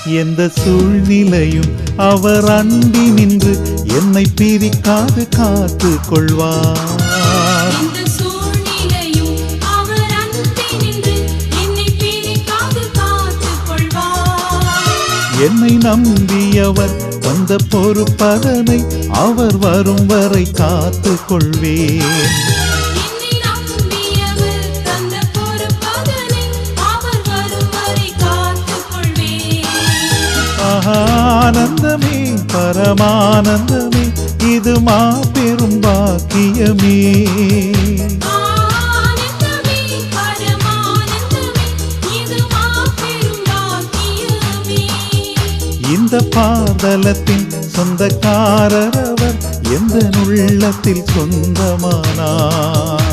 எந்த சூழ்நிலையும் அவர் அண்டி நின்று என்னை பிரிக்காது காத்து கொள்வார். என்னை நம்பியவர் வந்த பொறுப்பதனை அவர் வரும் வரை காத்து கொள்வேன். ஆனந்தமே பரமானந்தமே இது மாபெரும் பாக்கியமே. இந்த பாதலத்தின் சொந்தக்காரர் அவர் எந்த உள்ளத்தில் சொந்தமானார்.